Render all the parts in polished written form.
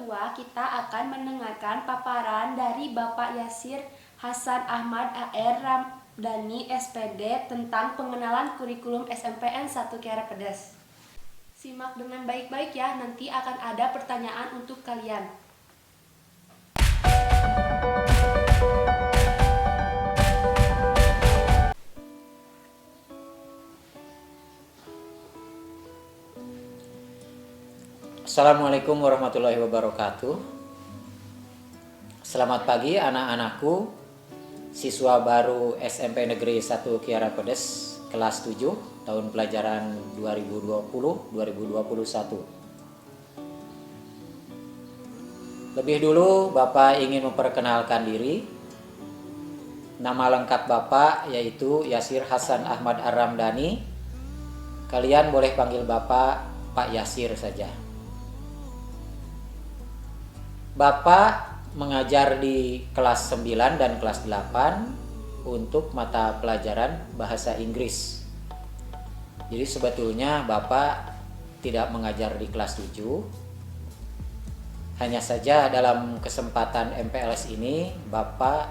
kedua, kita akan mendengarkan paparan dari Bapak Yasir Hasan Ahmad AR Ramdhani SPD tentang pengenalan kurikulum SMPN 1 Kiara Pedas. Simak dengan baik-baik ya, nanti akan ada pertanyaan untuk kalian. Assalamualaikum warahmatullahi wabarakatuh. Selamat pagi anak-anakku, siswa baru SMP Negeri 1 Kiara Pedas kelas 7 tahun pelajaran 2020-2021. Lebih dulu Bapak ingin memperkenalkan diri. Nama lengkap Bapak yaitu Yasir Hasan Ahmad Ar-Ramdhani. Kalian boleh panggil Bapak Pak Yasir saja. Bapak mengajar di kelas 9 dan kelas 8 untuk mata pelajaran bahasa Inggris. Jadi sebetulnya Bapak tidak mengajar di kelas 7. Hanya saja dalam kesempatan MPLS ini Bapak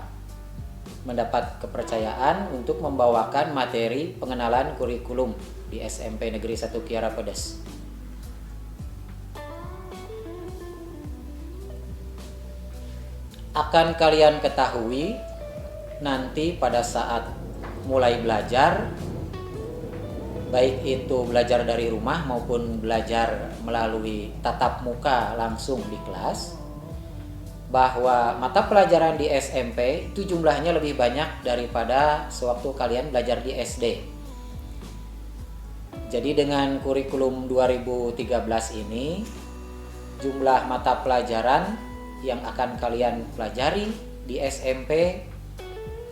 mendapat kepercayaan untuk membawakan materi pengenalan kurikulum di SMP Negeri 1 Kiara Pedas. Akan kalian ketahui nanti pada saat mulai belajar, baik itu belajar dari rumah maupun belajar melalui tatap muka langsung di kelas, bahwa mata pelajaran di SMP itu jumlahnya lebih banyak daripada sewaktu kalian belajar di SD. Jadi dengan kurikulum 2013 ini, jumlah mata pelajaran yang akan kalian pelajari di SMP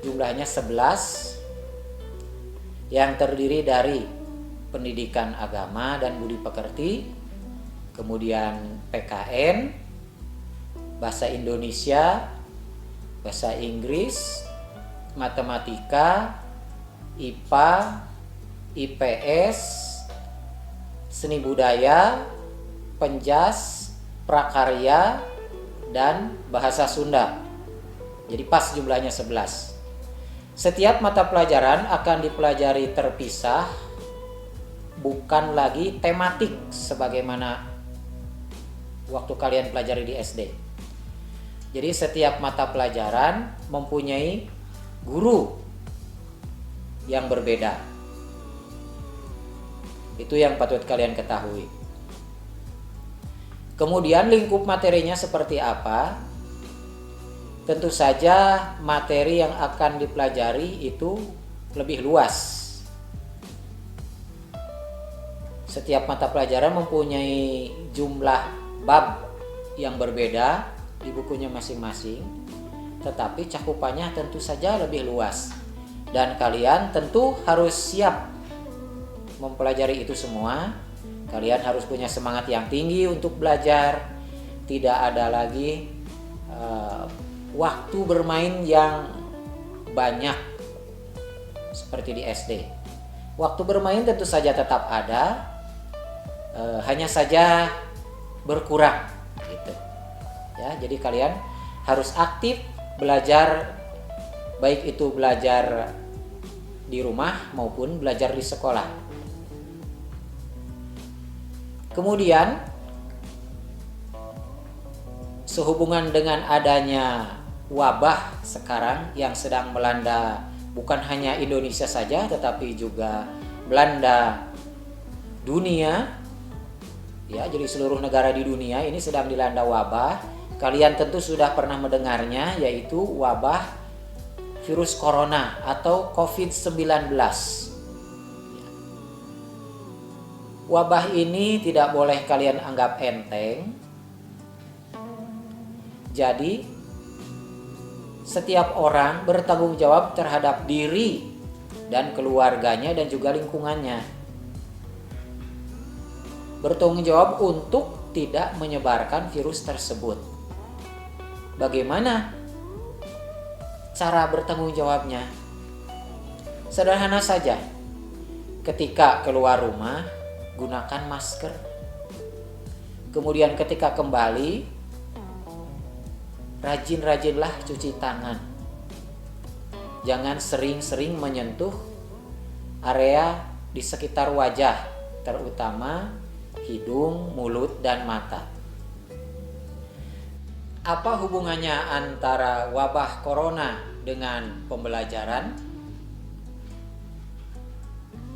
jumlahnya 11, yang terdiri dari pendidikan agama dan budi pekerti, kemudian PKN, bahasa Indonesia, bahasa Inggris, matematika, IPA, IPS, seni budaya, penjas, prakarya, dan bahasa Sunda. Jadi pas jumlahnya 11. Setiap mata pelajaran akan dipelajari terpisah, bukan lagi tematik sebagaimana waktu kalian pelajari di SD. Jadi setiap mata pelajaran mempunyai guru yang berbeda. Itu yang patut kalian ketahui. Kemudian lingkup materinya seperti apa? Tentu saja materi yang akan dipelajari itu lebih luas. Setiap mata pelajaran mempunyai jumlah bab yang berbeda di bukunya masing-masing, tetapi cakupannya tentu saja lebih luas. Dan kalian tentu harus siap mempelajari itu semua. Kalian harus punya semangat yang tinggi untuk belajar. Tidak ada lagi waktu bermain yang banyak seperti di SD. Waktu bermain tentu saja tetap ada, hanya saja berkurang gitu. Ya, jadi kalian harus aktif belajar, baik itu belajar di rumah maupun belajar di sekolah. Kemudian sehubungan dengan adanya wabah sekarang yang sedang melanda bukan hanya Indonesia saja tetapi juga melanda dunia, ya, jadi seluruh negara di dunia ini sedang dilanda wabah. Kalian tentu sudah pernah mendengarnya, yaitu wabah virus corona atau COVID-19. Wabah ini tidak boleh kalian anggap enteng. Jadi setiap orang bertanggung jawab terhadap diri dan keluarganya dan juga lingkungannya. Bertanggung jawab untuk tidak menyebarkan virus tersebut. Bagaimana cara bertanggung jawabnya? Sederhana saja. Ketika keluar rumah, gunakan masker. Kemudian ketika kembali, rajin-rajinlah cuci tangan. Jangan sering-sering menyentuh area di sekitar wajah, terutama hidung, mulut, dan mata. Apa hubungannya antara wabah corona dengan pembelajaran?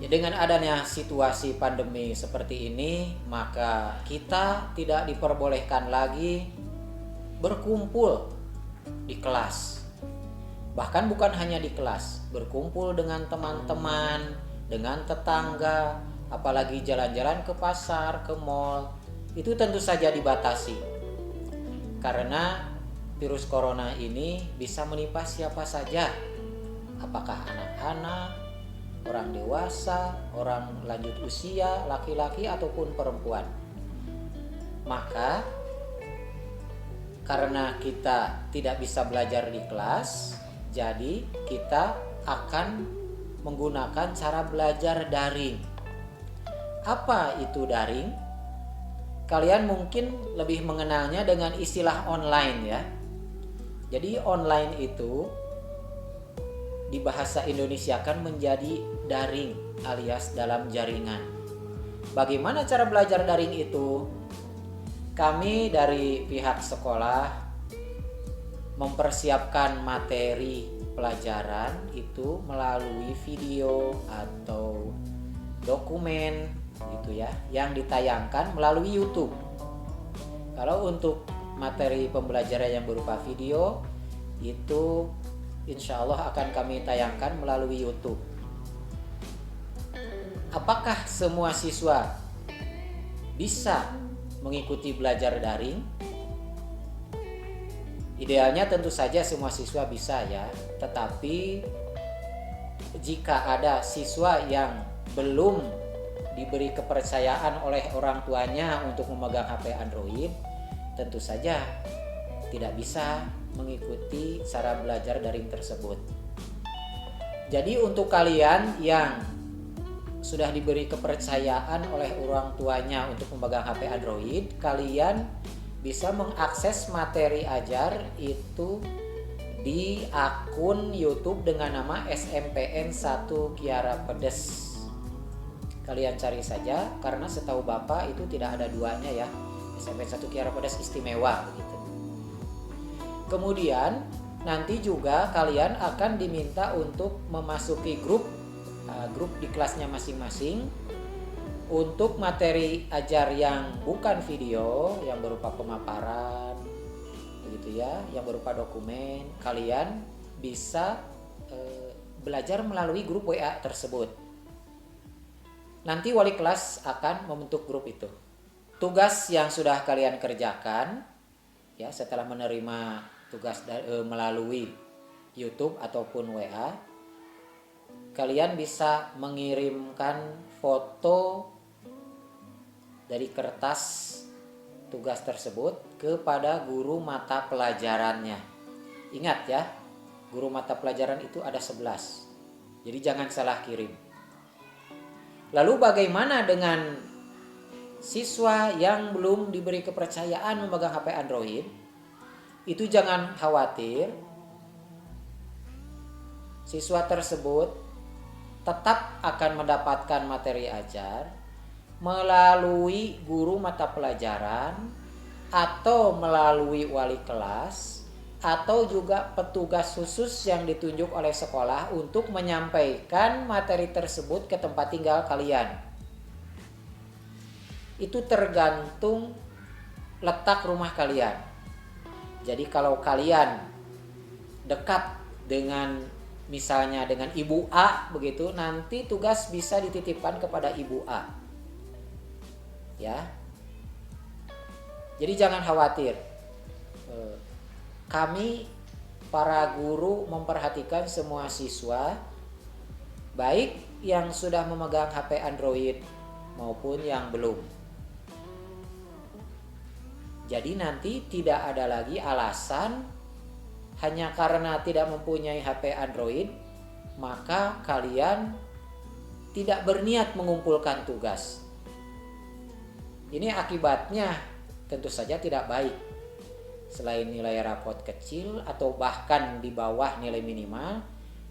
Ya, dengan adanya situasi pandemi seperti ini, maka kita tidak diperbolehkan lagi berkumpul di kelas. Bahkan bukan hanya di kelas, berkumpul dengan teman-teman, dengan tetangga, apalagi jalan-jalan ke pasar, ke mall, itu tentu saja dibatasi. Karena virus corona ini bisa menimpa siapa saja, apakah anak-anak, orang dewasa, orang lanjut usia, laki-laki ataupun perempuan. Maka karena kita tidak bisa belajar di kelas, jadi kita akan menggunakan cara belajar daring. Apa itu daring? Kalian mungkin lebih mengenalnya dengan istilah online ya. Jadi online itu di bahasa Indonesia kan menjadi daring alias dalam jaringan. Bagaimana cara belajar daring itu? Kami dari pihak sekolah mempersiapkan materi pelajaran itu melalui video atau dokumen gitu ya, yang ditayangkan melalui YouTube. Kalau untuk materi pembelajaran yang berupa video itu insya Allah akan kami tayangkan melalui YouTube. Apakah semua siswa bisa mengikuti belajar daring? Idealnya tentu saja semua siswa bisa ya, tetapi jika ada siswa yang belum diberi kepercayaan oleh orang tuanya untuk memegang HP Android, tentu saja tidak bisa mengikuti cara belajar daring tersebut. Jadi untuk kalian yang sudah diberi kepercayaan oleh orang tuanya untuk memegang HP Android, kalian bisa mengakses materi ajar itu di akun YouTube dengan nama SMPN 1 Kiara Pedes. Kalian cari saja, karena setahu Bapak itu tidak ada duanya ya. SMPN 1 Kiara Pedes istimewa begitu. Kemudian nanti juga kalian akan diminta untuk memasuki grup di kelasnya masing-masing. Untuk materi ajar yang bukan video, yang berupa pemaparan begitu ya, yang berupa dokumen, kalian bisa belajar melalui grup WA tersebut. Nanti wali kelas akan membentuk grup itu. Tugas yang sudah kalian kerjakan ya setelah menerima tugas melalui YouTube ataupun WA, kalian bisa mengirimkan foto dari kertas tugas tersebut kepada guru mata pelajarannya. Ingat ya, guru mata pelajaran itu ada 11. Jadi jangan salah kirim. Lalu bagaimana dengan siswa yang belum diberi kepercayaan memegang HP Android? Itu jangan khawatir. Siswa tersebut tetap akan mendapatkan materi ajar melalui guru mata pelajaran atau melalui wali kelas atau juga petugas khusus yang ditunjuk oleh sekolah untuk menyampaikan materi tersebut ke tempat tinggal kalian. Itu tergantung letak rumah kalian. Jadi kalau kalian dekat dengan misalnya dengan Ibu A begitu, nanti tugas bisa dititipkan kepada Ibu A. Ya. Jadi jangan khawatir. Kami para guru memperhatikan semua siswa, baik yang sudah memegang HP Android maupun yang belum. Jadi nanti tidak ada lagi alasan hanya karena tidak mempunyai HP Android maka kalian tidak berniat mengumpulkan tugas. Ini akibatnya tentu saja tidak baik. selain nilai rapot kecil atau bahkan di bawah nilai minimal,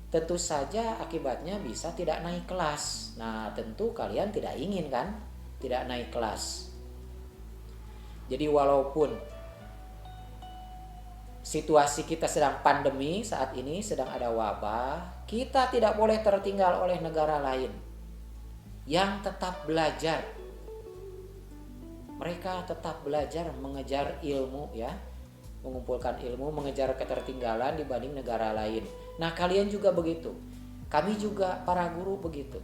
tentu saja akibatnya bisa tidak naik kelas. Nah, tentu kalian tidak ingin kan tidak naik kelas. Jadi walaupun situasi kita sedang pandemi saat ini, sedang ada wabah, kita tidak boleh tertinggal oleh negara lain yang tetap belajar. Mereka tetap belajar mengejar ilmu ya, mengumpulkan ilmu, mengejar ketertinggalan dibanding negara lain. Nah, kalian juga begitu. Kami juga para guru begitu.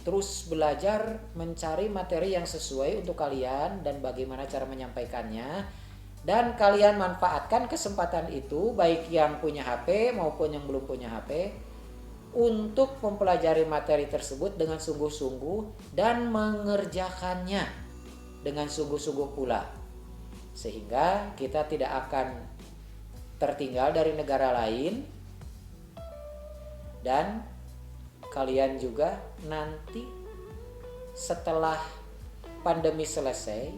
Terus belajar mencari materi yang sesuai untuk kalian dan bagaimana cara menyampaikannya. Dan kalian manfaatkan kesempatan itu, baik yang punya HP maupun yang belum punya HP, untuk mempelajari materi tersebut dengan sungguh-sungguh dan mengerjakannya dengan sungguh-sungguh pula. Sehingga kita tidak akan tertinggal dari negara lain, dan kalian juga nanti setelah pandemi selesai,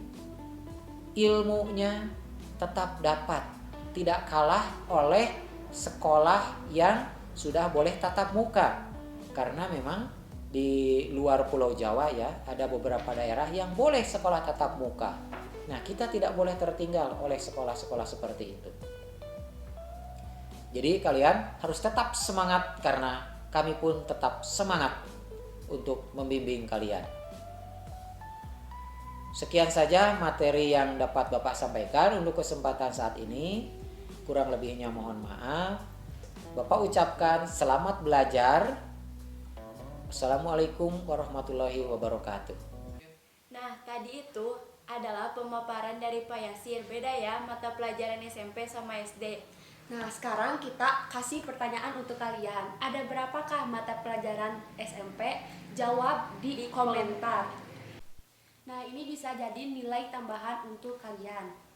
ilmunya tetap dapat, tidak kalah oleh sekolah yang sudah boleh tatap muka. Karena memang di luar Pulau Jawa ya, ada beberapa daerah yang boleh sekolah tatap muka. Nah, kita tidak boleh tertinggal oleh sekolah-sekolah seperti itu. Jadi kalian harus tetap semangat, karena kami pun tetap semangat untuk membimbing kalian. Sekian saja materi yang dapat Bapak sampaikan untuk kesempatan saat ini. Kurang lebihnya mohon maaf. Bapak ucapkan selamat belajar. Assalamualaikum warahmatullahi wabarakatuh. Nah, tadi itu adalah pemaparan dari Pak Yasir. Beda ya mata pelajaran SMP sama SD. Nah, sekarang kita kasih pertanyaan untuk kalian. Ada berapakah mata pelajaran SMP? Jawab di komentar. Nah, ini bisa jadi nilai tambahan untuk kalian.